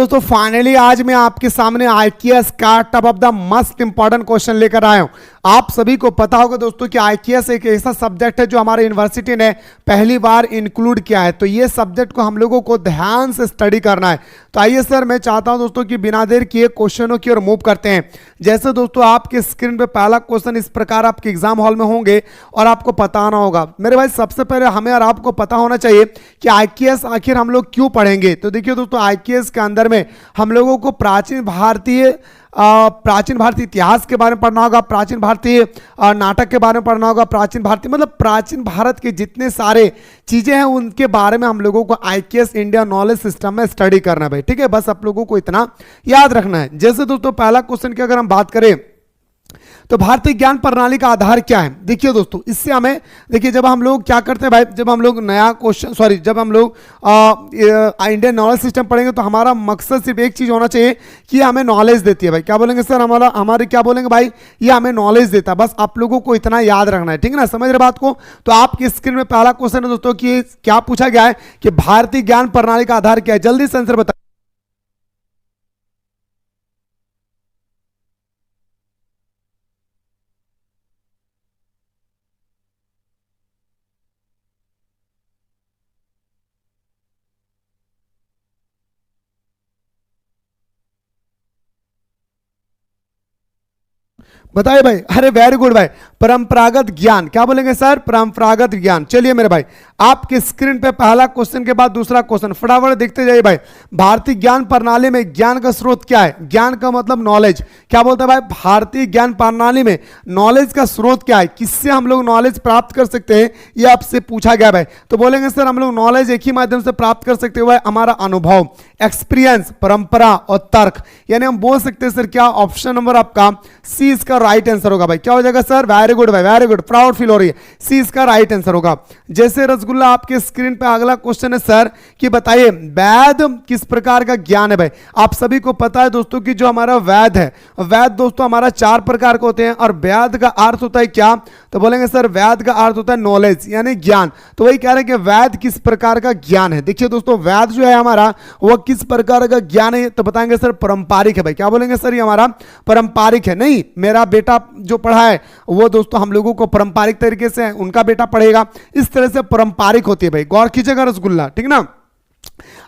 दोस्तों फाइनली आज मैं आपके सामने आईक्यूएस का top of the must important question लेकर आया हूं। आप सभी को पता होगा दोस्तों कि आईक्यूएस एक ऐसा सब्जेक्ट है जो हमारे यूनिवर्सिटी ने पहली बार इंक्लूड किया है, तो ये सब्जेक्ट को हम लोगों को ध्यान से स्टडी करना है। तो आइए सर, मैं चाहता हूं दोस्तों कि बिना देर किए क्वेश्चनों की ओर मूव करते हैं। जैसे दोस्तों आपके स्क्रीन पे पहला क्वेश्चन इस प्रकार आपके एग्जाम हॉल में होंगे और आपको बताना होगा। मेरे भाई सबसे पहले हमें और आपको पता होना चाहिए कि आईक्यूएस आखिर हम लोग क्यों पढ़ेंगे। तो देखिए दोस्तों, आईक्यूएस के अंदर में हम लोगों को प्राचीन भारतीय इतिहास के बारे में पढ़ना होगा, प्राचीन भारतीय नाटक के बारे में पढ़ना होगा, प्राचीन भारतीय मतलब प्राचीन भारत के जितने सारे चीजें हैं उनके बारे में हम लोगों को आईक्यूएस इंडिया नॉलेज सिस्टम में स्टडी करना है भाई। ठीक है, बस आप लोगों को इतना याद रखना है। जैसे दोस्तों पहला क्वेश्चन की अगर हम बात करें तो भारतीय ज्ञान प्रणाली का आधार क्या है। देखिए दोस्तों, इससे हमें देखिए जब हम लोग क्या करते हैं भाई, जब हम लोग जब हम लोग इंडियन नॉलेज सिस्टम पढ़ेंगे तो हमारा मकसद सिर्फ एक चीज होना चाहिए कि हमें नॉलेज देती है भाई। क्या बोलेंगे सर, हमारे क्या बोलेंगे भाई, ये हमें नॉलेज देता है। बस आप लोगों को इतना याद रखना है, ठीक है ना, समझ रहे बात को। तो आपकी स्क्रीन में पहला क्वेश्चन है दोस्तों कि क्या पूछा गया है कि भारतीय ज्ञान प्रणाली का आधार क्या है। जल्दी से आंसर बताइए। बताइए भाई। अरे वेरी गुड भाई, परंपरागत ज्ञान। क्या बोलेंगे सर, परंपरागत ज्ञान। चलिए मेरे भाई, आपके स्क्रीन पे पहला क्वेश्चन के बाद दूसरा क्वेश्चन फटाफट देखते जाइए भाई। भारतीय ज्ञान प्रणाली में ज्ञान का स्रोत क्या है। ज्ञान का मतलब नॉलेज। क्या बोलता है भाई, भारतीय ज्ञान प्रणाली में नॉलेज का स्रोत क्या है, किससे हम लोग नॉलेज प्राप्त कर सकते हैं, ये आपसे पूछा गया भाई। तो बोलेंगे सर हम लोग नॉलेज एक ही माध्यम से प्राप्त कर सकते हैं, हमारा अनुभव, एक्सपीरियंस, परंपरा और तर्क। यानी हम बोल सकते हैं सर क्या, ऑप्शन नंबर आपका सी इसका राइट आंसर होगा भाई। क्या हो जाएगा सर, वेरी गुड भाई, वेरी गुड, प्राउड फील हो रही है, सी इसका राइट आंसर होगा। जैसे रसगुल्ला आपके स्क्रीन पे अगला क्वेश्चन है सर कि बताइए वेद किस प्रकार का ज्ञान है भाई। आप सभी को पता है दोस्तों कि जो हमारा वेद है, वेद दोस्तों हमारा 4 प्रकार के होते हैं और वेद का अर्थ होता है क्या, तो बोलेंगे सर वेद का अर्थ होता है नॉलेज यानी ज्ञान। तो वही कह रहे हैं कि वेद किस प्रकार का ज्ञान है। देखिए दोस्तों, वेद जो है हमारा वो किस प्रकार का ज्ञान है, तो बताएंगे सर पारंपरिक है भाई। क्या बोलेंगे सर, ये हमारा पारंपरिक है। नहीं, मेरा बेटा जो पढ़ा है वो दोस्तों हम लोगों को पारंपरिक तरीके से उनका बेटा पढ़ेगा, इस तरह से पारंपरिक होती है भाई। गौर कीजिएगा रसगुल्ला, ठीक ना।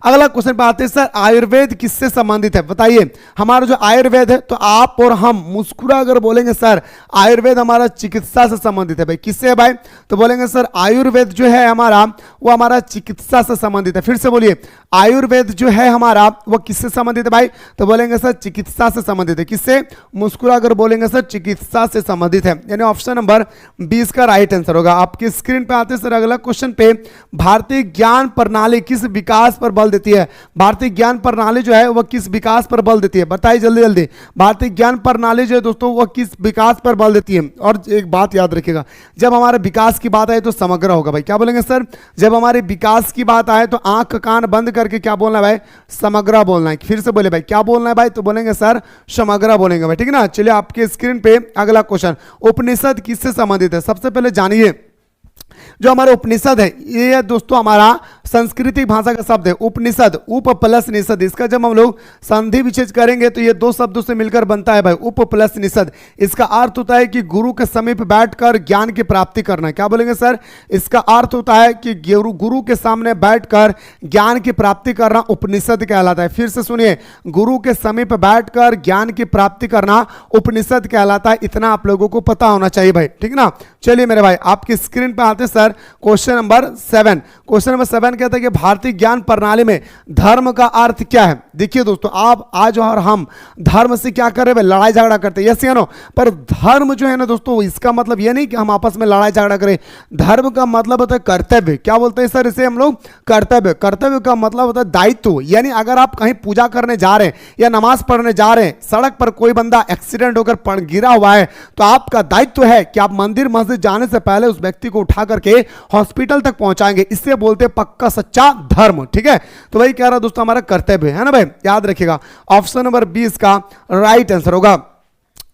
अगला क्वेश्चन पे आते हैं सर, आयुर्वेद किससे संबंधित है। बताइए, हमारा जो आयुर्वेद है, तो आप और हम मुस्कुरा अगर बोलेंगे सर आयुर्वेद हमारा चिकित्सा से संबंधित है भाई। किससे है भाई, तो बोलेंगे सर आयुर्वेद जो है हमारा वो हमारा चिकित्सा से संबंधित है। फिर से बोलिए, आयुर्वेद जो है हमारा वो किससे संबंधित है भाई, तो बोलेंगे सर चिकित्सा से संबंधित है। किससे, मुस्कुरा अगर बोलेंगे सर चिकित्सा से संबंधित है, यानी ऑप्शन नंबर 20 का राइट आंसर होगा। आपकी स्क्रीन पे आते हैं सर अगला क्वेश्चन पे, भारतीय ज्ञान प्रणाली किस विकास पर बल देती है। भारतीय ज्ञान प्रणाली जो है वह किस विकास पर बल देती है, बताइए जल्दी जल्दी। भारतीय ज्ञान प्रणाली जो है दोस्तों वह किस विकास पर बल देती है। और एक बात याद रखिएगा, जब हमारे विकास की बात आए तो समग्र होगा भाई। क्या बोलेंगे सर, जब हमारे विकास की बात आए तो आंख कान बंद करके क्या बोलना है भाई, समग्र बोलना है। फिर से बोले भाई, क्या बोलना है भाई, तो बोलेंगे सर समग्र बोलेंगे भाई, ठीक है ना। चलिए आपके स्क्रीन पे अगला क्वेश्चन, उपनिषद किससे संबंधित है। सबसे पहले जानिए जो हमारा उपनिषद है ये दोस्तों हमारा संस्कृत भाषा का शब्द है उपनिषद, उप प्लस निषद। इसका जब हम लोग संधि विच्छेद करेंगे तो ये 2 शब्दों से मिलकर बनता है भाई, उप प्लस निषद। इसका अर्थ होता है कि गुरु के समीप बैठकर ज्ञान की प्राप्ति करना। क्या बोलेंगे सर, इसका अर्थ होता है कि गुरु के सामने बैठकर ज्ञान की प्राप्ति करना उपनिषद कहलाता है। फिर से सुनिए, गुरु के समीप बैठकर ज्ञान की प्राप्ति करना उपनिषद कहलाता है। इतना आप लोगों को पता होना चाहिए भाई, ठीक ना। चलिए मेरे भाई, आपकी स्क्रीन पे आते sir question number 7। Question number 7 कहता है कि भारतीय ज्ञान प्रणाली में धर्म का अर्थ क्या है। देखिए दोस्तों, आप आज और हम धर्म से क्या कर रहे हैं, लड़ाई झगड़ा करते हैं, यस या नो। पर धर्म जो है ना दोस्तों, इसका मतलब यह नहीं कि हम आपस में लड़ाई झगड़ा करें। धर्म का मतलब होता है कर्तव्य। क्या बोलते हैं सर इसे हम लोग, कर्तव्य। कर्तव्य का मतलब होता है दायित्व। यानी अगर आप कहीं पूजा करने जा रहे हैं या नमाज पढ़ने जा रहे हैं, सड़क पर कोई बंदा एक्सीडेंट होकर गिरा हुआ है, तो आपका दायित्व है कि आप मंदिर मस्जिद जाने से पहले उस व्यक्ति को उठा करके हॉस्पिटल तक पहुंचाएंगे। इससे बोलते हैं पक्का सच्चा धर्म, ठीक है। तो वही कह रहा दोस्तों हमारा कर्तव्य है ना भाई, याद रखिएगा। ऑप्शन नंबर 20 का राइट आंसर होगा।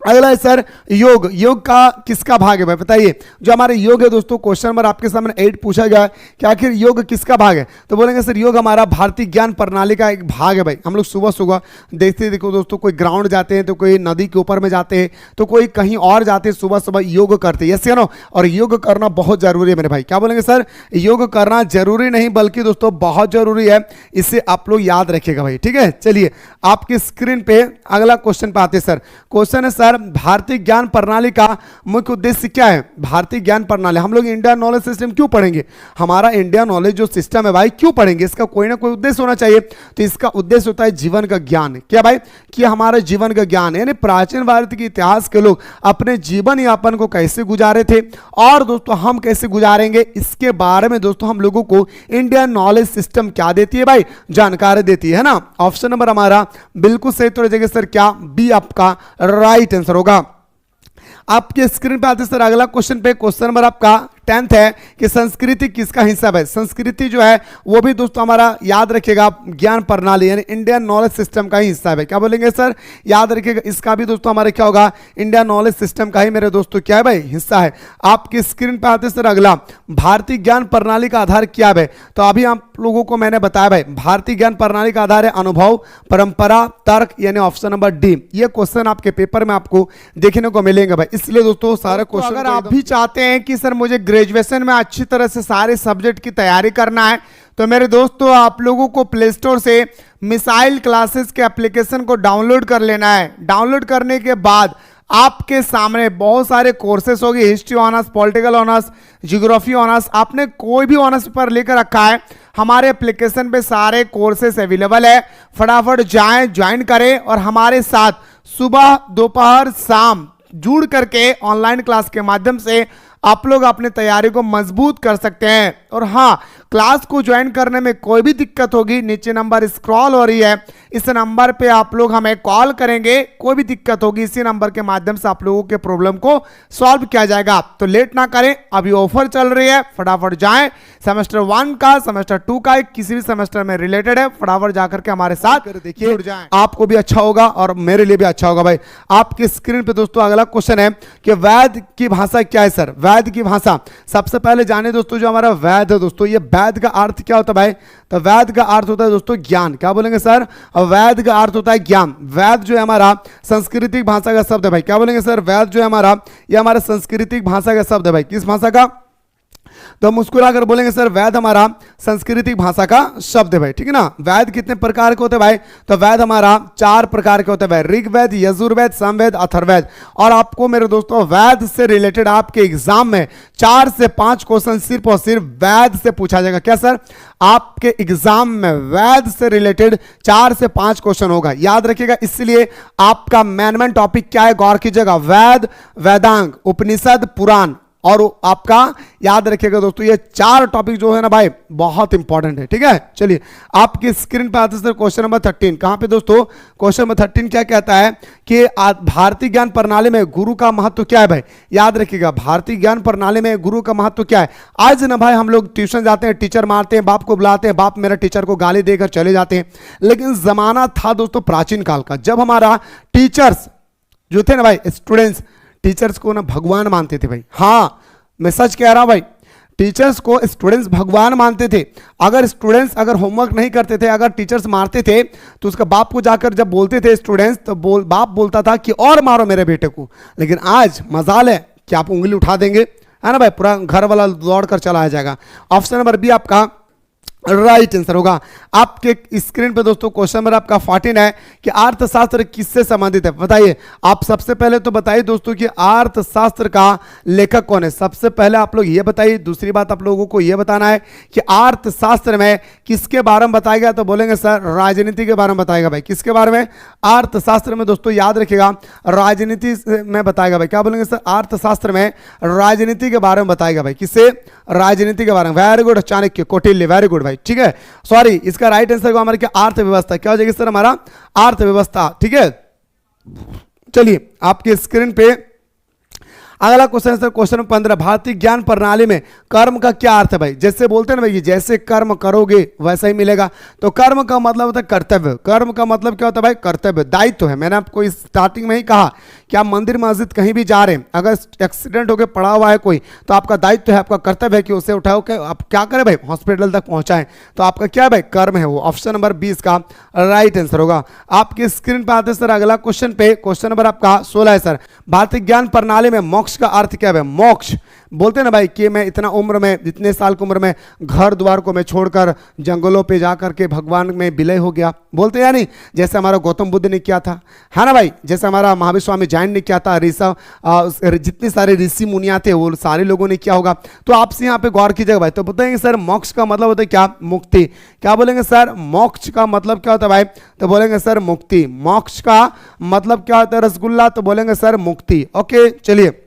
अगला है सर योग। योग का किसका भाग है भाई बताइए। जो हमारे योग है दोस्तों, क्वेश्चन नंबर आपके सामने 8 पूछा गया है कि आखिर योग किसका भाग है, तो बोलेंगे सर योग हमारा भारतीय ज्ञान प्रणाली का एक भाग है भाई। हम लोग सुबह सुबह देखते हैं, देखो दोस्तों, कोई ग्राउंड जाते हैं तो कोई नदी के ऊपर में जाते हैं तो कोई कहीं और जाते हैं, सुबह सुबह योग करते हैं, यस या नो। और योग करना बहुत जरूरी है मेरे भाई। क्या बोलेंगे सर, योग करना जरूरी नहीं बल्कि दोस्तों बहुत जरूरी है, इसे आप लोग याद रखिएगा भाई, ठीक है। चलिए आपकी स्क्रीन पे अगला क्वेश्चन पे आते हैं सर। क्वेश्चन है सर भारतीय ज्ञान प्रणाली का मुख्य उद्देश्य क्या है। भारतीय ज्ञान प्रणाली, हम लोग इंडियन नॉलेज सिस्टम क्यों पढ़ेंगे, हमारा इंडिया नॉलेज जो सिस्टम है भाई क्यों पढ़ेंगे, इसका कोई ना कोई उद्देश्य होना चाहिए। तो इसका उद्देश्य होता है जीवन का ज्ञान। क्या भाई, कि हमारा जीवन का ज्ञान, यानी प्राचीन भारत के इतिहास के लोग अपने जीवन यापन को कैसे गुजारे थे और दोस्तों हम कैसे गुजारेंगे, इसके बारे में दोस्तों हम लोगों को इंडियन नॉलेज सिस्टम क्या देती है भाई, जानकारी देती है ना। ऑप्शन नंबर हमारा बिल्कुल सही तो जगह सर क्या, बी आपका राइट आंसर होगा। आपके स्क्रीन पे आते सर अगला क्वेश्चन पे। क्वेश्चन नंबर आपका 10th है कि संस्कृति किसका हिस्सा है। संस्कृति जो है वो भी दोस्तों हमारा याद रखिएगा ज्ञान प्रणाली यानी इंडियन नॉलेज सिस्टम का ही हिस्सा है। क्या बोलेंगे सर, याद रखिएगा इसका भी दोस्तों हमारे क्या होगा, इंडियन नॉलेज सिस्टम का ही मेरे दोस्तों क्या है भाई, हिस्सा है। आपकी स्क्रीन पे आते सर अगला, भारतीय ज्ञान प्रणाली का आधार क्या है। तो अभी आप लोगों को मैंने बताया भाई भारतीय ज्ञान प्रणाली का आधार है अनुभव, परंपरा, तर्क, यानी ऑप्शन नंबर डी। ये क्वेश्चन आपके पेपर में आपको देखने को मिलेंगे भाई, इसलिए दोस्तों सारे क्वेश्चन अगर आप भी चाहते हैं कि सर मुझे ग्रेजुएशन में अच्छी तरह से सारे सब्जेक्ट की तैयारी करना है, तो मेरे दोस्तों आप लोगों को प्ले स्टोर से मिसाइल क्लासेस के एप्लीकेशन को डाउनलोड कर लेना है। डाउनलोड करने के बाद आपके सामने बहुत सारे कोर्सेस होंगे, history honours, political honours, geography honours, आपने कोई भी ऑनर्स पेपर लेकर रखा है, हमारे एप्लीकेशन पे सारे कोर्सेस अवेलेबल है। फटाफट जाएं, ज्वाइन करें और हमारे साथ सुबह दोपहर शाम जुड़ करके ऑनलाइन क्लास के माध्यम से आप लोग अपने तैयारी को मजबूत कर सकते हैं। और हाँ, क्लास को ज्वाइन करने में कोई भी दिक्कत होगी, नीचे नंबर स्क्रॉल हो रही है, इस नंबर पे आप लोग हमें कॉल करेंगे, कोई भी दिक्कत होगी इसी नंबर के माध्यम से आप लोगों के प्रॉब्लम को सॉल्व किया जाएगा। तो लेट ना करें, अभी ऑफर चल रही है, फटाफट जाएं। सेमेस्टर 1 का, सेमेस्टर 2 का, किसी भी सेमेस्टर में रिलेटेड है, फटाफट जाकर के हमारे साथ देखिए, आपको भी अच्छा होगा और मेरे लिए भी अच्छा होगा भाई। आपकी स्क्रीन पे दोस्तों अगला क्वेश्चन है कि वैद की भाषा क्या है सर। वैद की भाषा, सबसे पहले जाने दोस्तों जो हमारा वैद है दोस्तों, ये वैद का अर्थ क्या होता है भाई, तो वैद का अर्थ होता है दोस्तों ज्ञान। क्या बोलेंगे सर, वैद का अर्थ होता है ज्ञान। वैद जो है हमारा सांस्कृतिक भाषा का शब्द है भाई। क्या बोलेंगे सर, वैद जो है हमारा, ये हमारा सांस्कृतिक भाषा का शब्द है भाई। किस भाषा का, तो मुस्कुराकर बोलेंगे सर वैद हमारा सांस्कृतिक भाषा का शब्द है भाई, ठीक है ना। वैद कितने प्रकार के होते हैं भाई, तो वैद हमारा 4 प्रकार के होते हैं भाई, ऋग्वेद, यजुर्वेद, सामवेद, अथर्ववेद। और आपको मेरे दोस्तों वैद से रिलेटेड आपके एग्जाम में 4 से 5 क्वेश्चन सिर्फ और सिर्फ वैद से पूछा जाएगा। क्या सर, आपके एग्जाम में वैद से रिलेटेड 4 से 5 क्वेश्चन होगा, याद रखिएगा। इसलिए आपका मेन टॉपिक क्या है, गौर कीजिएगा, वैद, वेदांग, उपनिषद, पुराण। और आपका याद रखिएगा दोस्तों ये 4 टॉपिक जो है ना भाई बहुत इंपॉर्टेंट है, ठीक है। चलिए आपकी स्क्रीन पे आते सर क्वेश्चन नंबर 13। कहां पे दोस्तों, क्वेश्चन नंबर 13 क्या कहता है कि भारतीय ज्ञान प्रणाली में गुरु का महत्व क्या है भाई। याद रखिएगा भारतीय ज्ञान प्रणाली में गुरु का महत्व क्या है। आज ना भाई हम लोग ट्यूशन जाते हैं, टीचर मारते हैं, बाप को बुलाते हैं, बाप मेरा टीचर को गाली देकर चले जाते हैं। लेकिन जमाना था दोस्तों प्राचीन काल का, जब हमारा टीचर्स जो थे ना भाई, स्टूडेंट्स टीचर्स को ना भगवान मानते थे भाई। हाँ मैं सच कह रहा हूं भाई, टीचर्स को स्टूडेंट्स भगवान मानते थे। अगर स्टूडेंट्स अगर होमवर्क नहीं करते थे, अगर टीचर्स मारते थे, तो उसका बाप को जाकर जब बोलते थे स्टूडेंट्स, तो बाप बोलता था कि और मारो मेरे बेटे को। लेकिन आज मजाल है कि आप उंगली उठा देंगे, है ना भाई, पूरा घर वाला दौड़ कर चला आ जाएगा। ऑप्शन नंबर बी आपका राइट आंसर होगा। आपके स्क्रीन पे दोस्तों क्वेश्चन नंबर आपका 14 है कि अर्थशास्त्र किससे संबंधित है। बताइए आप, सबसे पहले तो बताइए दोस्तों कि अर्थशास्त्र का लेखक कौन है। सबसे पहले आप लोग ये बताइए। दूसरी बात आप लोगों को ये बताना है कि अर्थशास्त्र में किसके बारे में बताया गया, तो बोलेंगे सर राजनीति के बारे में बताएगा भाई। किसके बारे में, अर्थशास्त्र में दोस्तों याद रखिएगा राजनीति में बताएगा भाई। क्या बोलेंगे सर, अर्थशास्त्र में राजनीति के बारे में बताएगा भाई। किससे, राजनीति के बारे में। Very good, Chanakya, Kautilya, very good भाई, ठीक है। सॉरी, इसका राइट आंसर हमारा क्या, अर्थव्यवस्था। क्या हो जाएगी सर, हमारा अर्थव्यवस्था, ठीक है। चलिए आपके स्क्रीन पे अगला क्वेश्चन है सर क्वेश्चन नंबर 15। भारतीय ज्ञान प्रणाली में कर्म का क्या अर्थ है भाई। जैसे बोलते हैं ना भाई, जैसे कर्म करोगे वैसा ही मिलेगा। तो कर्म का मतलब होता है कर्तव्य। कर्म का मतलब क्या होता है भाई, कर्तव्य, दायित्व है। मैंने आपको स्टार्टिंग में ही कहा क्या मंदिर मस्जिद कहीं भी जा रहे हैं, अगर एक्सीडेंट होकर पड़ा हुआ है कोई, तो आपका दायित्व है, आपका कर्तव्य है कि उसे उठाओ के आप क्या करें भाई, हॉस्पिटल तक पहुंचाएं। तो आपका क्या भाई कर्म है वो। ऑप्शन नंबर 20 का राइट आंसर होगा। आपकी स्क्रीन पे आते सर अगला क्वेश्चन पे, क्वेश्चन नंबर आपका 16 है सर। भारतीय ज्ञान प्रणाली में मोक्ष का अर्थ क्या है? मोक्ष बोलते हैं ना भाई कि मैं इतना उम्र में, इतने साल की उम्र में घर द्वार को मैं छोड़कर जंगलों पे जाकर के भगवान में विलय हो गया, बोलते हैं या नहीं? जैसे हमारा गौतम बुद्ध ने किया था, है ना भाई, जैसे हमारा महावीर स्वामी जैन ने किया था, ऋषभ जितने सारे ऋषि मुनिया थे वो सारे लोगों ने किया होगा। तो आपसे यहाँ पे गौर कीजिएगा भाई। तो बताएंगे सर मोक्ष का मतलब होता है क्या? मुक्ति। क्या बोलेंगे सर? मोक्ष का मतलब क्या होता है भाई? तो बोलेंगे सर मुक्ति। मोक्ष का मतलब क्या होता है रसगुल्ला? तो बोलेंगे सर मुक्ति। ओके चलिए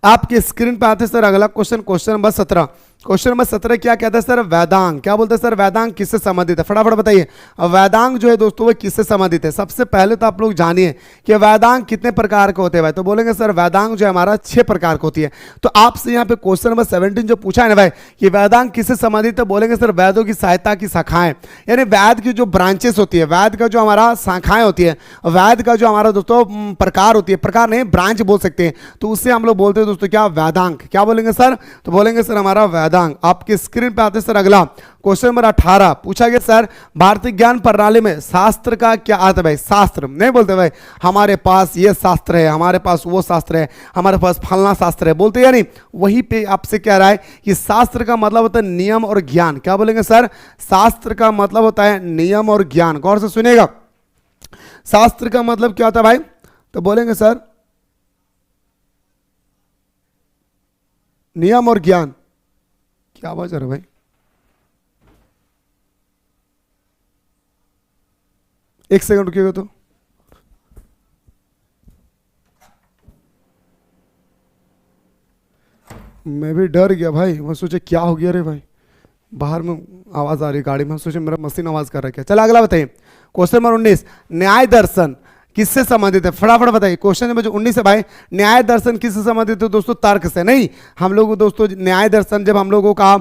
आपके स्क्रीन पे आते सर अगला question, question number 17। Question number 17 क्या कहता है सर? वेदांग। क्या बोलते हैं सर? वेदांग किससे संबंधित है? फटाफट बताइए। वेदांग जो है दोस्तों वो किससे संबंधित है? सबसे पहले तो आप लोग जानिए कि वेदांग कितने प्रकार के होते हैं भाई। तो बोलेंगे सर वेदांग जो है हमारा 6 प्रकार की होती है। तो आपसे यहाँ पे क्वेश्चन नंबर 17 जो पूछा है ना भाई कि वेदांग किससे संबंधित है, बोलेंगे सर वेदों की सहायता की शाखाएं, यानी वेद की जो ब्रांचेस होती है, वेद का जो हमारा शाखाएं होती है, वेद का जो हमारा दोस्तों प्रकार होती है, प्रकार नहीं ब्रांच बोल सकते हैं, तो उससे हम लोग बोलते हैं दोस्तों क्या? वेदांग। क्या बोलेंगे सर? तो बोलेंगे सर हमारा वेदांग। आपके स्क्रीन पे आते सर अगला क्वेश्चन नंबर 18 पूछा गया सर भारतीय ज्ञान प्रणाली में शास्त्र का क्या अर्थ है भाई? शास्त्र नहीं बोलते भाई हमारे पास ये शास्त्र है, हमारे पास वो शास्त्र है, हमारे पास फलना शास्त्र है, बोलते या नहीं? वहीं पे आपसे कह रहा है कि शास्त्र का मतलब होता है नियम और ज्ञान। क्या बोलेंगे सर? शास्त्र का मतलब होता है नियम और ज्ञान। गौर से सुनिएगा, शास्त्र का मतलब क्या होता है भाई? तो बोलेंगे सर नियम और ज्ञान। क्या आवाज आ रहा है भाई? एक सेकंड रुकिएगा। तो मैं भी डर गया भाई, मैं सोचे क्या हो गया रे भाई, बाहर में आवाज आ रही गाड़ी में, सोचे मेरा मशीन आवाज कर रहा है क्या। चलो अगला बताइए क्वेश्चन नंबर 19 न्याय दर्शन किससे संबंधित है? फटाफट बताइए। क्वेश्चन नंबर जो 19 है भाई, न्याय दर्शन किससे संबंधित है दोस्तों? तर्क से। नहीं, हम लोग दोस्तों न्याय दर्शन जब हम लोगों का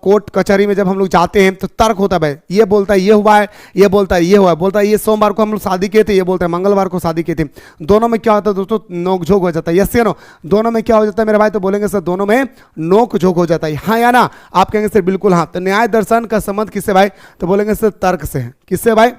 कोर्ट कचहरी में जब हम लोग जाते हैं तो तर्क होता है भाई, ये बोलता है ये हुआ है, ये बोलता है ये हुआ है, बोलता है ये सोमवार को हम लोग शादी किए थे, ये बोलता है मंगलवार को शादी किए थे। दोनों में क्या होता है दोस्तों? नोकझोंक हो जाता है। यस या नो? दोनों में क्या हो जाता है मेरे भाई? तो बोलेंगे सर दोनों में नोकझोंक हो जाता है। हाँ या ना? आप कहेंगे सर बिल्कुल हाँ। तो न्याय दर्शन का संबंध किससे भाई? तो बोलेंगे सर तर्क से है। किससे भाई?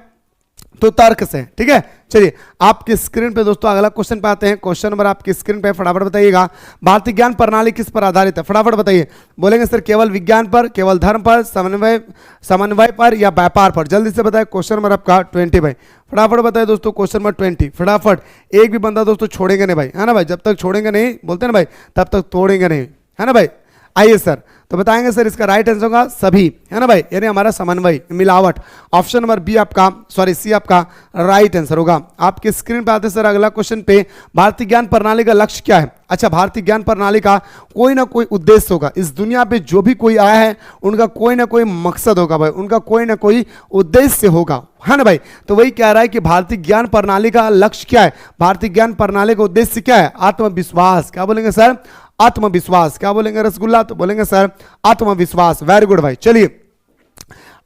तो तर्क से। ठीक है चलिए आपकी स्क्रीन पे दोस्तों अगला क्वेश्चन पे आते हैं। क्वेश्चन नंबर आपकी स्क्रीन पे, फटाफट बताइएगा। भारतीय ज्ञान प्रणाली किस पर आधारित है? फटाफट बताइए। बोलेंगे सर केवल विज्ञान पर, केवल धर्म पर, समन्वय पर या व्यापार पर? जल्दी से बताए। क्वेश्चन नंबर आपका 20 भाई, फटाफट बताइए दोस्तों। क्वेश्चन नंबर 20 फटाफट। एक भी बंदा दोस्तों छोड़ेंगे नहीं भाई, है ना भाई? जब तक छोड़ेंगे नहीं, बोलते हैं ना भाई, तब तक तोड़ेंगे नहीं, है ना भाई? आइए सर, तो बताएंगे सर इसका राइट आंसर होगा सभी, है ना भाई, यानी हमारा समन्वय, मिलावट। ऑप्शन नंबर बी आपका, सॉरी सी आपका राइट आंसर होगा। आपके स्क्रीन पे आते सर अगला क्वेश्चन पे, भारतीय ज्ञान प्रणाली का लक्ष्य क्या है? अच्छा, भारतीय ज्ञान प्रणाली का कोई ना कोई उद्देश्य होगा। इस दुनिया पे जो भी कोई आया है उनका कोई ना कोई मकसद होगा भाई, उनका कोई ना कोई उद्देश्य होगा, है ना भाई? तो वही कह रहा है कि भारतीय ज्ञान प्रणाली का लक्ष्य क्या है, भारतीय ज्ञान प्रणाली का उद्देश्य क्या है? आत्मविश्वास। क्या बोलेंगे सर? आत्मविश्वास। क्या बोलेंगे रसगुल्ला? तो बोलेंगे सर आत्मविश्वास। वेरी गुड भाई। चलिए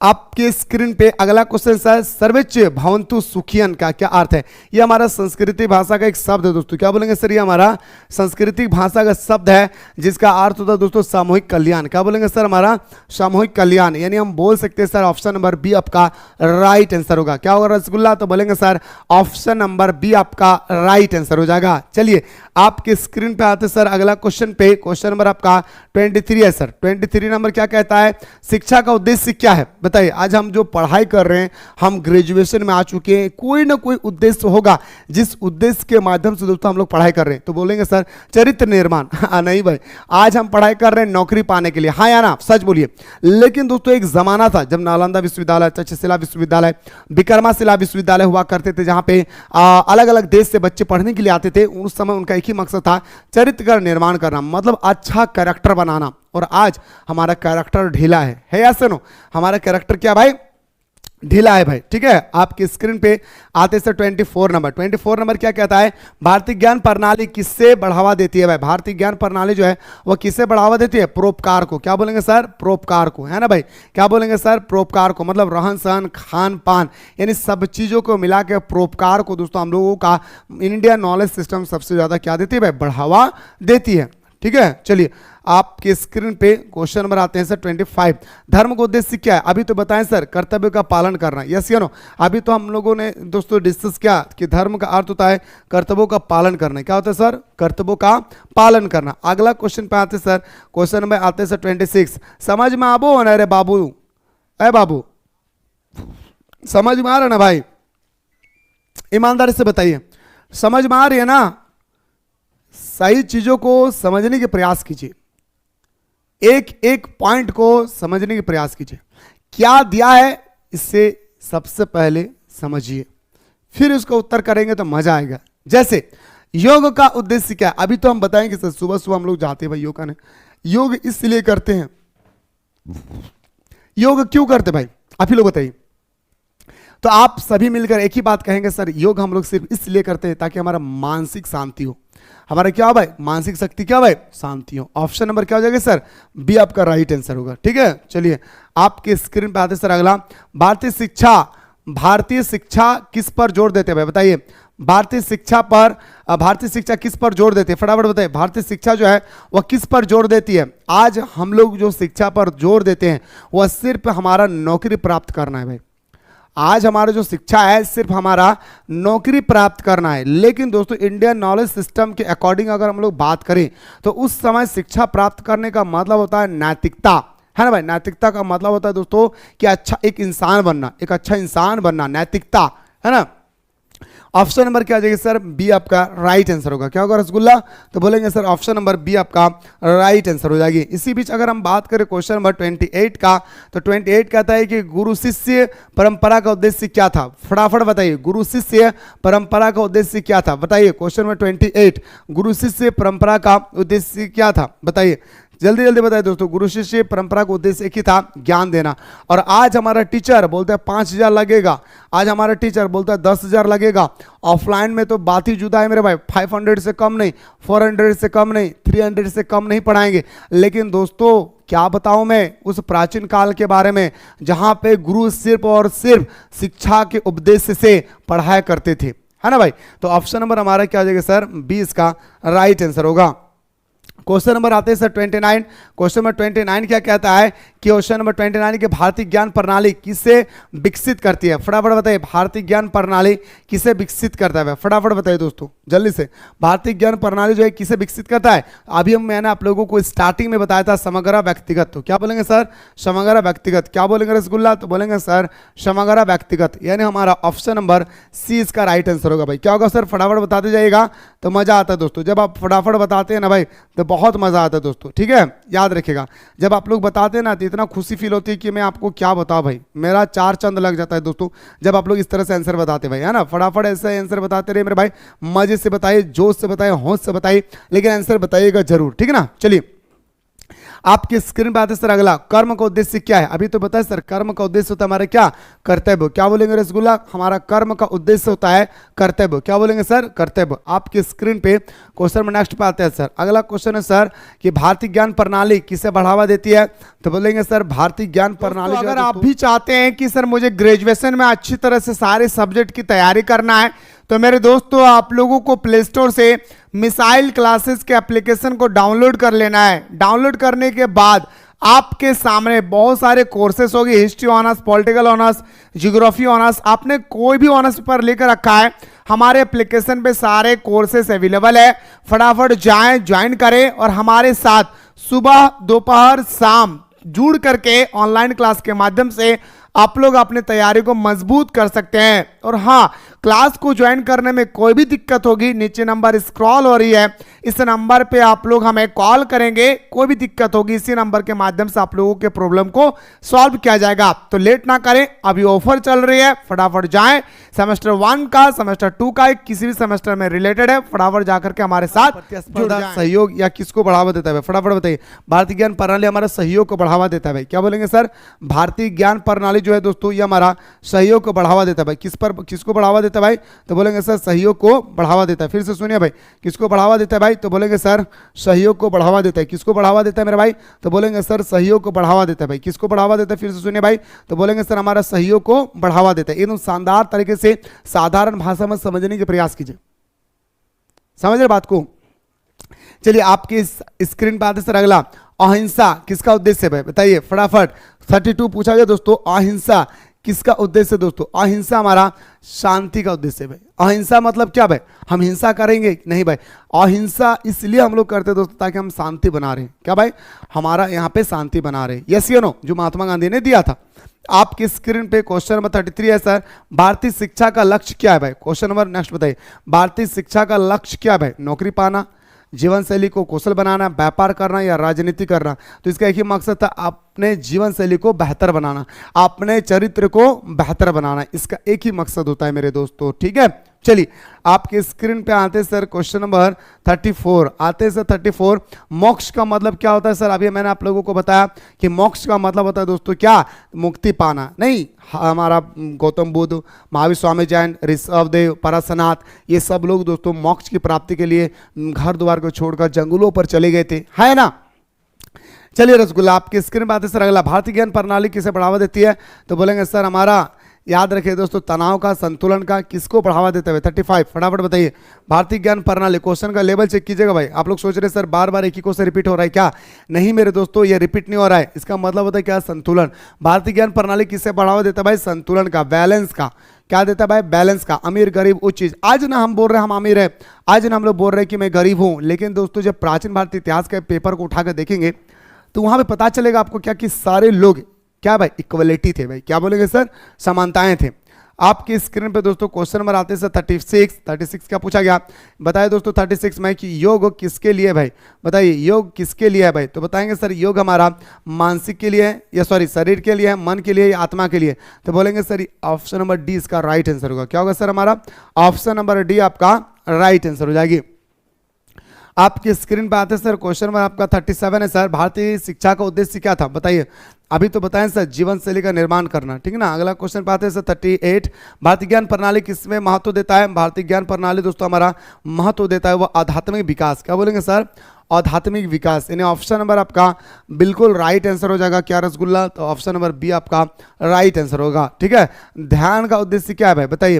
आपके स्क्रीन पे अगला क्वेश्चन सर, सर्वोच्च भवन्तु सुखियन का क्या अर्थ है? ये हमारा संस्कृति भाषा का एक शब्द है दोस्तों। क्या बोलेंगे सर? ये हमारा संस्कृति भाषा का शब्द है जिसका अर्थ होता है दोस्तों सामूहिक कल्याण। क्या बोलेंगे सर? हमारा सामूहिक कल्याण, यानी हम बोल सकते हैं सर ऑप्शन नंबर बी आपका राइट आंसर होगा। क्या होगा रसगुल्ला? तो बोलेंगे सर ऑप्शन नंबर बी आपका राइट आंसर हो जाएगा। चलिए आपके स्क्रीन पे आते सर अगला क्वेश्चन पे, क्वेश्चन नंबर आपका 23 है सर। 23 नंबर क्या कहता है? शिक्षा का उद्देश्य क्या है? बताइए। आज हम जो पढ़ाई कर रहे हैं, हम ग्रेजुएशन में आ चुके हैं, कोई ना कोई उद्देश्य होगा जिस उद्देश्य के माध्यम से दोस्तों हम लोग पढ़ाई कर रहे हैं। तो बोलेंगे सर चरित्र निर्माण। नहीं भाई, आज हम पढ़ाई कर रहे हैं नौकरी पाने के लिए, हाँ या ना? सच बोलिए। लेकिन दोस्तों एक जमाना था जब नालंदा विश्वविद्यालय, तक्षशिला विश्वविद्यालय, विक्रमाशिला विश्वविद्यालय हुआ करते थे, जहाँ पे अलग अलग देश से बच्चे पढ़ने के लिए आते थे। उस समय उनका एक ही मकसद था, चरित्र का निर्माण करना, मतलब अच्छा कैरेक्टर बनाना। और आज हमारा कैरेक्टर ढीला है या सुनो? हमारा कैरेक्टर क्या भाई? ढीला है भाई, ठीक है। आपकी स्क्रीन पे आते से 24 नंबर, 24 नंबर क्या कहता है, भारतीय ज्ञान प्रणाली किससे बढ़ावा देती है भाई, भारतीय ज्ञान प्रणाली जो है वो किससे बढ़ावा देती है, परोपकार को। क्या बोलेंगे सर, परोपकार को, है ना भाई। क्या बोलेंगे सर, परोपकार को, मतलब रहन सहन खान पान यानी सब चीज़ों को मिला के परोपकार को दोस्तों हम लोगों का इंडियन नॉलेज सिस्टम सबसे ज़्यादा क्या देती है भाई, बढ़ावा देती है, ठीक है। चलिए आपके स्क्रीन पे क्वेश्चन नंबर आते हैं सर 25, धर्म का उद्देश्य क्या है, अभी तो बताएं सर, कर्तव्य का पालन करना, यस या नो। अभी तो हम लोगों ने दोस्तों डिस्कस किया कि धर्म का अर्थ होता है कर्तव्यों का पालन करना। क्या होता है सर, कर्तव्यों का पालन करना। अगला क्वेश्चन पे आते सर, क्वेश्चन नंबर आते सर 26, समझ में आबो ना रे बाबू, अरे बाबू समझ में आ रहा ना भाई, ईमानदारी से बताइए, समझ में आ रही है ना, सही चीजों को समझने के प्रयास कीजिए, एक एक पॉइंट को समझने के प्रयास कीजिए, क्या दिया है इससे सबसे पहले समझिए, फिर उसका उत्तर करेंगे तो मजा आएगा। जैसे योग का उद्देश्य क्या है, अभी तो हम बताएंगे सर, सुबह सुबह हम लोग जाते हैं भाई योग करने, योग इसलिए करते हैं, योग क्यों करते भाई आप ही लोग बताइए। तो आप सभी मिलकर एक ही बात कहेंगे सर, योग हम लोग सिर्फ इसलिए करते हैं ताकि हमारा मानसिक शांति हो, हमारा क्या हो भाई, मानसिक शक्ति क्या हो भाई, शांति हो। ऑप्शन नंबर क्या हो जाएगा सर, बी आपका राइट आंसर होगा, ठीक है। चलिए आपके स्क्रीन पे आते सर अगला, भारतीय शिक्षा किस पर जोर देते हैं भाई, बताइए। भारतीय शिक्षा किस पर जोर देती है, फटाफट बताइए। भारतीय शिक्षा जो है वह किस पर जोर देती है। आज हम लोग जो शिक्षा पर जोर देते हैं वह सिर्फ हमारा नौकरी प्राप्त करना है भाई, आज हमारा जो शिक्षा है सिर्फ हमारा नौकरी प्राप्त करना है। लेकिन दोस्तों इंडियन नॉलेज सिस्टम के अकॉर्डिंग अगर हम लोग बात करें तो उस समय शिक्षा प्राप्त करने का मतलब होता है नैतिकता, है ना भाई। नैतिकता का मतलब होता है दोस्तों कि अच्छा एक इंसान बनना, एक अच्छा इंसान बनना, नैतिकता, है ना। ऑप्शन नंबर क्या आ जाएगा सर, बी आपका राइट आंसर होगा। क्या होगा रसगुल्ला, तो बोलेंगे सर ऑप्शन नंबर बी आपका राइट आंसर हो जाएगी। इसी बीच अगर हम बात करें क्वेश्चन नंबर 28 का, तो 28 कहता है कि गुरु शिष्य परंपरा का उद्देश्य क्या था, फटाफट बताइए, गुरु शिष्य परंपरा का उद्देश्य क्या था, बताइए। क्वेश्चन नंबर 28, गुरु शिष्य परंपरा का उद्देश्य क्या था, बताइए, जल्दी जल्दी बताइए दोस्तों। गुरु शिष्य परंपरा का उद्देश्य एक ही था, ज्ञान देना। और आज हमारा टीचर बोलता है 5,000 लगेगा, आज हमारा टीचर बोलता है 10,000 लगेगा। ऑफलाइन में तो बात ही जुदा है मेरे भाई, 500 से कम नहीं, 400 से कम नहीं, 300 से कम नहीं पढ़ाएंगे। लेकिन दोस्तों क्या बताऊं मैं उस प्राचीन काल के बारे में जहां पे गुरु सिर्फ और सिर्फ शिक्षा के उद्देश्य से पढ़ाया करते थे, है ना भाई। तो ऑप्शन नंबर हमारा क्या हो जाएगा सर, 20 का राइट आंसर होगा। क्वेश्चन नंबर आते हैं सर 29, क्वेश्चन नंबर 29 क्या कहता है कि क्वेश्चन नंबर 29 की भारतीय ज्ञान प्रणाली किसे विकसित करती है, फटाफट बताइए। भारतीय ज्ञान प्रणाली किसे विकसित करता है, फटाफट बताइए दोस्तों जल्दी से। भारतीय ज्ञान प्रणाली जो है किसे विकसित करता है, अभी मैंने आप लोगों को स्टार्टिंग में बताया था समग्र व्यक्तिगत, तो क्या बोलेंगे सर, समग्र व्यक्तिगत। क्या बोलेंगे रसगुल्ला, तो बोलेंगे सर समग्र व्यक्तिगत, यानी हमारा ऑप्शन नंबर सी इसका राइट आंसर होगा भाई। क्या होगा सर, फटाफट बताते जाइएगा तो मजा आता है दोस्तों, जब आप फटाफट बताते हैं ना भाई तो बहुत मजा आता है दोस्तों, ठीक है। याद रखिएगा जब आप लोग बताते हैं ना तो इतना खुशी फील होती है कि मैं आपको क्या बताऊं भाई, मेरा 4 चंद लग जाता है दोस्तों जब आप लोग इस तरह से आंसर बताते भाई, है ना। फटाफट ऐसे आंसर बताते रहे मेरे भाई, मजे से बताइए, जोश से बताइए, होश से बताइए, लेकिन आंसर बताइएगा जरूर, ठीक है ना। चलिए आपके स्क्रीन पे आते सर अगला, कर्म का उद्देश्य क्या है, अभी तो बताए सर कर्म का उद्देश्य होता है हमारा क्या, कर्तव्य। क्या बोलेंगे रसगुल्ला, हमारा कर्म का उद्देश्य होता है कर्तव्य। क्या बोलेंगे सर, कर्तव्य। आपके स्क्रीन पे क्वेश्चन में नेक्स्ट पे आते हैं सर, अगला क्वेश्चन है सर कि भारतीय ज्ञान प्रणाली किसे बढ़ावा देती है, तो बोलेंगे सर भारतीय ज्ञान प्रणाली। अगर आप भी चाहते हैं कि सर मुझे ग्रेजुएशन में अच्छी तरह से सारे सब्जेक्ट की तैयारी करना है, तो मेरे दोस्तों आप लोगों को प्ले स्टोर से मिसाइल क्लासेस के एप्लीकेशन को डाउनलोड कर लेना है। डाउनलोड करने के बाद आपके सामने बहुत सारे कोर्सेस होंगे, history honours, political honours, geography honours, आपने कोई भी ऑनर्स पेपर लेकर रखा है, हमारे एप्लीकेशन पे सारे कोर्सेस अवेलेबल है। फटाफट जाएं, ज्वाइन करें और हमारे साथ सुबह दोपहर शाम जुड़ करके ऑनलाइन क्लास के माध्यम से आप लोग अपनी तैयारी को मजबूत कर सकते हैं। और हाँ, क्लास को ज्वाइन करने में कोई भी दिक्कत होगी, नीचे नंबर स्क्रॉल हो रही है, इस नंबर पे आप लोग हमें कॉल करेंगे, कोई भी दिक्कत होगी इसी नंबर के माध्यम से आप लोगों के प्रॉब्लम को सॉल्व किया जाएगा। तो लेट ना करें, अभी ऑफर चल रही है, फटाफट जाएं। सेमेस्टर 1 का, सेमेस्टर 2 का, किसी भी सेमेस्टर में रिलेटेड है, फटाफट जाकर के हमारे साथ जुड़ जाएं। सहयोग या किसको बढ़ावा देता है, फटाफट बताइए। भारतीय ज्ञान प्रणाली हमारा सहयोग को बढ़ावा देता है भाई, क्या बोलेंगे सर? भारतीय ज्ञान प्रणाली जो है दोस्तों ये हमारा सहयोग को बढ़ावा देता है भाई। किसको बढ़ावा देता है भाई? तो बोलेंगे सर सहयोग को बढ़ावा देता है। फिर से सुनिए भाई, किसको बढ़ावा देता है भाई? तो बोलेंगे सर सहयोग को बढ़ावा देता है। किसको बढ़ावा देता है मेरे भाई? तो बोलेंगे सर सहयोग को बढ़ावा देता है भाई। किसको बढ़ावा देता है? फिर से सुनिए भाई, तो बोलेंगे सर हमारा सहयोग को बढ़ावा देता है। एकदम शानदार तरीके से साधारण भाषा में समझने के प्रयास कीजिए, समझ रहे बात को? चलिए आपकी स्क्रीन पर आते सर अगला, अहिंसा किसका उद्देश्य है भाई? बताइए फटाफट। 32 पूछा गया दोस्तों, अहिंसा किसका उद्देश्य है दोस्तों? अहिंसा हमारा शांति का उद्देश्य है भाई। अहिंसा मतलब क्या भाई? हम हिंसा करेंगे नहीं भाई, अहिंसा इसलिए हम लोग करते हैं दोस्तों ताकि हम शांति बना रहे हैं। क्या भाई? हमारा यहाँ पे शांति बना रहे हैं। यस या नो, जो महात्मा गांधी ने दिया था। आपकी स्क्रीन पे क्वेश्चन नंबर 33 है सर, भारतीय शिक्षा का लक्ष्य क्या है भाई? क्वेश्चन नंबर नेक्स्ट बताइए, भारतीय शिक्षा का लक्ष्य क्या है भाई? नौकरी पाना, जीवन शैली को कुशल बनाना, व्यापार करना या राजनीति करना? तो इसका एक ही मकसद था, अपने जीवन शैली को बेहतर बनाना, अपने चरित्र को बेहतर बनाना, इसका एक ही मकसद होता है मेरे दोस्तों। ठीक है, चलिए आपके स्क्रीन पे आते सर क्वेश्चन नंबर 34 आते सर 34। मोक्ष का मतलब क्या होता है सर? अभी मैंने आप लोगों को बताया कि मोक्ष का मतलब होता है दोस्तों क्या? मुक्ति पाना नहीं। हमारा गौतम बुद्ध, महावीर स्वामी जैन, ऋषभदेव, पराशरनाथ, ये सब लोग दोस्तों मोक्ष की प्राप्ति के लिए घर द्वार को छोड़कर जंगलों पर चले गए थे, है ना? चलिए रसगुल्ला आपके स्क्रीन पे आते सर अगला, भारतीय ज्ञान प्रणाली किसे बढ़ावा देती है? तो बोलेंगे सर हमारा, याद रखिए दोस्तों, तनाव का संतुलन का। किसको बढ़ावा देते हुए? 35 फटाफट बताइए। भारतीय ज्ञान प्रणाली, क्वेश्चन का लेवल चेक कीजिएगा भाई। आप लोग सोच रहे सर बार बार एक ही क्वेश्चन रिपीट हो रहा है क्या? नहीं मेरे दोस्तों, ये रिपीट नहीं हो रहा है। इसका मतलब होता है क्या? संतुलन। भारतीय ज्ञान प्रणाली किससे बढ़ावा देता है भाई? संतुलन का, बैलेंस का। क्या देता है भाई? बैलेंस का। अमीर गरीब उच्च चीज। आज ना हम बोल रहे हैं हम अमीर है, आज ना हम लोग बोल रहे हैं कि मैं गरीब हूं, लेकिन दोस्तों जब प्राचीन भारतीय इतिहास के पेपर को उठाकर देखेंगे तो वहां पे पता चलेगा आपको क्या कि सारे लोग क्या भाई? इक्वलिटी थे भाई। क्या बोलेंगे सर? समानताएं थे। आपकी स्क्रीन पे दोस्तों क्वेश्चन नंबर आते हैं सर 36 क्या पूछा गया? बताइए दोस्तों 36 में कि योग किसके लिए भाई? बताइए योग किसके लिए है भाई? तो बताएंगे सर योग हमारा मानसिक के लिए है, या सॉरी शरीर के लिए है, मन के लिए या आत्मा के लिए? तो बोलेंगे सर ऑप्शन नंबर डी इसका राइट आंसर होगा। क्या होगा सर हमारा? ऑप्शन नंबर डी आपका राइट आंसर हो जाएगी। आपकी स्क्रीन पर आते सर क्वेश्चन नंबर आपका 37 है सर, भारतीय शिक्षा का उद्देश्य क्या था? बताइए। अभी तो बताएं सर जीवन शैली का निर्माण करना, ठीक है ना। अगला क्वेश्चन पाते हैं सर 38, भारतीय ज्ञान प्रणाली किसमें महत्व देता है? भारतीय ज्ञान प्रणाली दोस्तों हमारा महत्व देता है वो आध्यात्मिक विकास। क्या बोलेंगे सर? आध्यात्मिक विकास। यानी ऑप्शन नंबर आपका बिल्कुल राइट आंसर हो जाएगा। क्या रसगुल्ला? तो ऑप्शन नंबर बी आपका राइट आंसर होगा। ठीक है, ध्यान का उद्देश्य क्या है भाई? बताइए।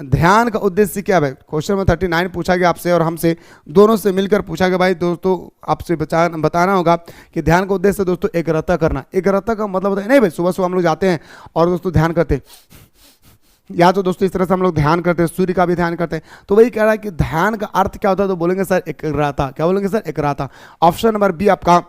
ध्यान का उद्देश्य क्या है भाई? क्वेश्चन नंबर 39 पूछा गया आपसे और हमसे, दोनों से मिलकर पूछा गया भाई। दोस्तों आपसे बताना होगा कि ध्यान का उद्देश्य दोस्तों एकाग्रता करना। एकाग्रता का मतलब होता है नहीं भाई सुबह सुबह हम लोग जाते हैं और दोस्तों ध्यान करते हैं, या तो दोस्तों इस तरह से हम लोग ध्यान करते हैं, सूर्य का भी ध्यान करते हैं। तो वही कह रहा है कि ध्यान का अर्थ क्या होता है? तो बोलेंगे सर एकाग्रता। क्या बोलेंगे सर? एकाग्रता। ऑप्शन नंबर बी आपका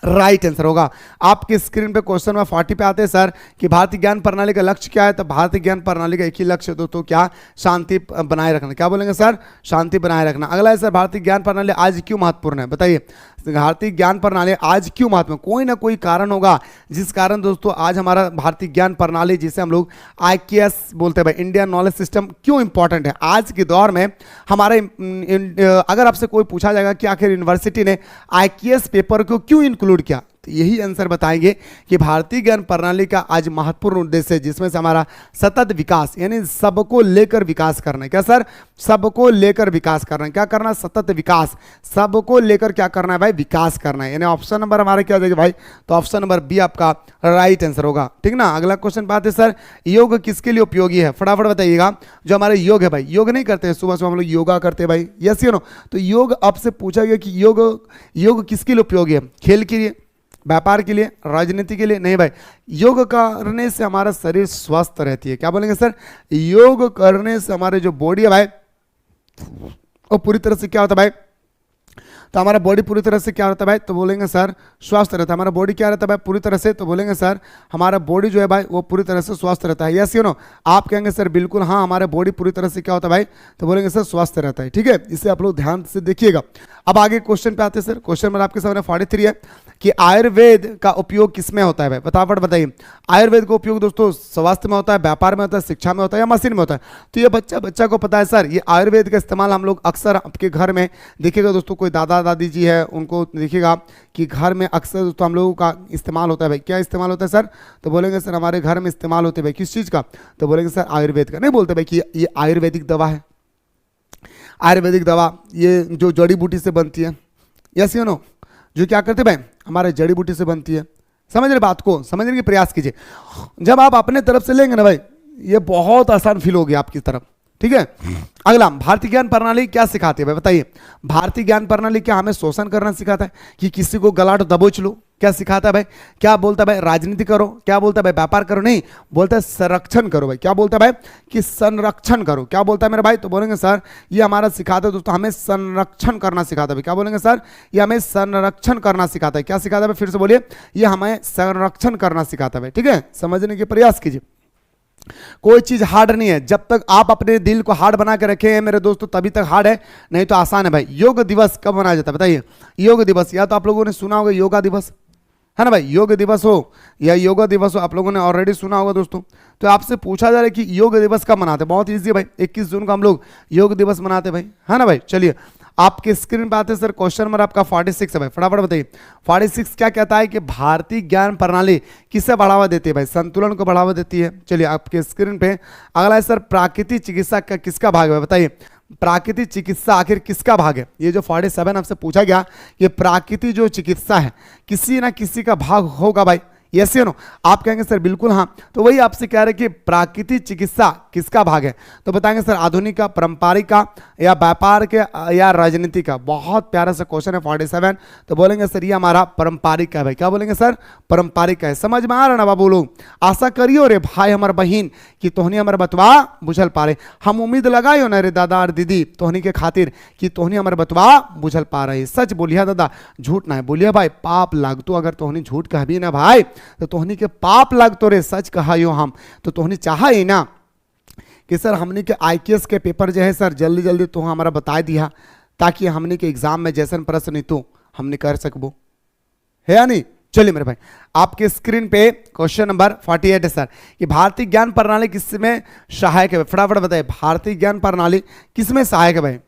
राइट आंसर होगा। आपके स्क्रीन पे क्वेश्चन नंबर 40 पे आते हैं सर कि भारतीय ज्ञान प्रणाली का लक्ष्य क्या है? तो भारतीय ज्ञान प्रणाली का एक ही लक्ष्य दोस्तों क्या? शांति बनाए रखना। क्या बोलेंगे सर? शांति बनाए रखना। अगला है सर भारतीय ज्ञान प्रणाली आज क्यों महत्वपूर्ण है? बताइए। भारतीय ज्ञान प्रणाली आज क्यों महत्वपूर्ण? कोई ना कोई कारण होगा जिस कारण दोस्तों आज हमारा भारतीय ज्ञान प्रणाली, जिसे हम लोग IQS बोलते हैं भाई, इंडियन नॉलेज सिस्टम, क्यों इंपॉर्टेंट है आज के दौर में हमारे? अगर आपसे कोई पूछा जाएगा कि आखिर यूनिवर्सिटी ने IQS पेपर को क्यों इंक्लूड किया, तो यही आंसर बताएंगे कि भारतीय ज्ञान प्रणाली का आज महत्वपूर्ण उद्देश्य है जिसमें से हमारा सतत विकास, यानी सबको लेकर विकास करना है। क्या सर? सबको लेकर विकास करना है। क्या करना? सतत विकास। सबको लेकर क्या करना है भाई? विकास करना है। यानी ऑप्शन नंबर हमारा क्या हो जाएगा भाई? तो ऑप्शन नंबर बी आपका राइट आंसर होगा। ठीक ना। अगला क्वेश्चन बात है सर योग किसके लिए उपयोगी है? फटाफट बताइएगा। जो हमारे योग है भाई, योग नहीं करते सुबह सुबह हम लोग योगा करते हैं भाई, यस या नो? तो योग आपसे पूछा गया कि योग किसके लिए उपयोगी है? खेल के लिए, व्यापार के लिए, राजनीति के लिए? नहीं भाई, योग करने से हमारा शरीर स्वस्थ रहती है। क्या बोलेंगे सर? योग करने से हमारे जो बॉडी है भाई वो पूरी तरह से क्या होता है भाई? तो हमारा बॉडी पूरी तरह से क्या रहता है भाई, तो बोलेंगे सर स्वस्थ रहता है। हमारा बॉडी क्या रहता है भाई पूरी तरह से, तो बोलेंगे सर हमारा बॉडी जो है भाई वो पूरी तरह से स्वस्थ रहता है। यस यू नो, आप कहेंगे सर बिल्कुल हाँ हमारा बॉडी पूरी तरह से क्या होता है भाई, तो बोलेंगे सर स्वस्थ रहता है। ठीक है, इसे आप लोग ध्यान से देखिएगा। अब आगे क्वेश्चन पे आते हैं सर। क्वेश्चन नंबर आपके सामने 43 है कि आयुर्वेद का उपयोग किसमें होता है भाई, फटाफट बताइए। आयुर्वेद का उपयोग दोस्तों स्वास्थ्य में होता है, व्यापार में होता है, शिक्षा में होता है या मशीन में होता है। तो ये बच्चा को पता है सर, ये आयुर्वेद का इस्तेमाल हम लोग अक्सर आपके घर में देखिएगा दोस्तों, कोई दादा दादी जी है उनको देखिएगा कि घर में अक्सर दोस्तों हम लोगों का इस्तेमाल होता है भाई। क्या इस्तेमाल होता है सर, तो बोलेंगे सर हमारे घर में इस्तेमाल होते हैं भाई किस चीज़ का, तो बोलेंगे सर आयुर्वेद का। नहीं बोलते भाई कि ये आयुर्वेदिक दवा है, आयुर्वेदिक दवा ये जो जड़ी बूटी से बनती है। यस यू नो, जो क्या करते भाई हमारे जड़ी बूटी से बनती है। समझ रहे बात को, समझने की प्रयास कीजिए। जब आप अपने तरफ से लेंगे ना भाई, ये बहुत आसान फील होगी आपकी तरफ। ठीक है, अगला भारतीय ज्ञान प्रणाली क्या सिखाती है भाई बताइए। भारतीय ज्ञान प्रणाली क्या हमें शोषण करना सिखाता है कि किसी को गलाट दबोच लो, क्या सिखाता है भाई, क्या बोलता है भाई राजनीति करो, क्या बोलता है भाई व्यापार करो, नहीं बोलता है संरक्षण करो भाई। क्या बोलता है भाई कि संरक्षण करो, क्या बोलता है मेरे भाई, तो बोलेंगे सर ये हमारा सिखाता है दोस्तों, हमें संरक्षण करना सिखाता है भाई। क्या बोलेंगे सर, ये हमें संरक्षण करना सिखाता है। क्या सिखाता है भाई, फिर से बोलिए, ये हमें संरक्षण करना सिखाता है भाई। ठीक है, समझने के प्रयास कीजिए। कोई चीज हार्ड नहीं है, जब तक आप अपने दिल को हार्ड बना के रखे हैं मेरे दोस्तों तभी तक हार्ड है, नहीं तो आसान है भाई। योग दिवस कब मनाया जाता है बताइए। योग दिवस या तो आप लोगों ने सुना होगा योगा दिवस, है ना भाई, योग दिवस हो या योगा दिवस हो, आप लोगों ने ऑलरेडी सुना होगा दोस्तों। तो आपसे पूछा जा रहा है कि योग दिवस कब मनाते हैं, बहुत ईजी है भाई, 21 जून को हम लोग योग दिवस मनाते हैं भाई, है ना भाई। चलिए आपके स्क्रीन पे आते हैं सर, क्वेश्चन नंबर आपका 46 है भाई, फटाफट बताइए। 46 क्या कहता है कि भारतीय ज्ञान प्रणाली किसे बढ़ावा देती है भाई, संतुलन को बढ़ावा देती है। चलिए आपके स्क्रीन पे अगला है सर, प्राकृतिक चिकित्सा का किसका भाग है बताइए। प्राकृतिक चिकित्सा आखिर किसका भाग है, ये जो 47 आपसे पूछा गया, ये प्राकृतिक जो चिकित्सा है किसी ना किसी का भाग होगा भाई। यस या नो, आप कहेंगे सर बिल्कुल हाँ, तो वही आपसे कह रहे कि प्राकृतिक चिकित्सा किसका भाग है, तो बताएंगे सर आधुनिक का, पारंपरिक का, या व्यापार के, या राजनीति का। बहुत प्यारा सा क्वेश्चन है 47, तो बोलेंगे सर ये हमारा पारंपरिक का है भाई। क्या बोलेंगे सर, पारंपरिक का है। समझ में आ रहा ना बाबू लोग, आशा करियो रे भाई हमार बहन कि तोहनी हमारे बतवा बुझल पा रहे, हम उम्मीद लगायो ना रे दादा और दीदी तोहनी के खातिर कि तोहनी हमारे बतवा बुझल पा रहे। सच बोलिया दादा, झूठ ना है बोलिया भाई, पाप लागतो अगर तोहनी झूठ कहबी ना भाई तो तोहनी के पाप लगतो रे, सच कहायो हम। तो तोहनी चाहा ही ना कि सर हमने के IKS के पेपर जो है सर जल्दी जल्दी तो हमारा बता दिया, ताकि हमने के एग्जाम में जैसन प्रश्न तो हमने कर सकबो, है या नहीं। चलिए मेरे भाई आपके स्क्रीन पे क्वेश्चन नंबर 48 है सर कि भारतीय ज्ञान प्रणाली किसमें सहायक है, फटाफट बताइए। भारतीय ज्ञान प्रणाली किसमें सहायक है भाई,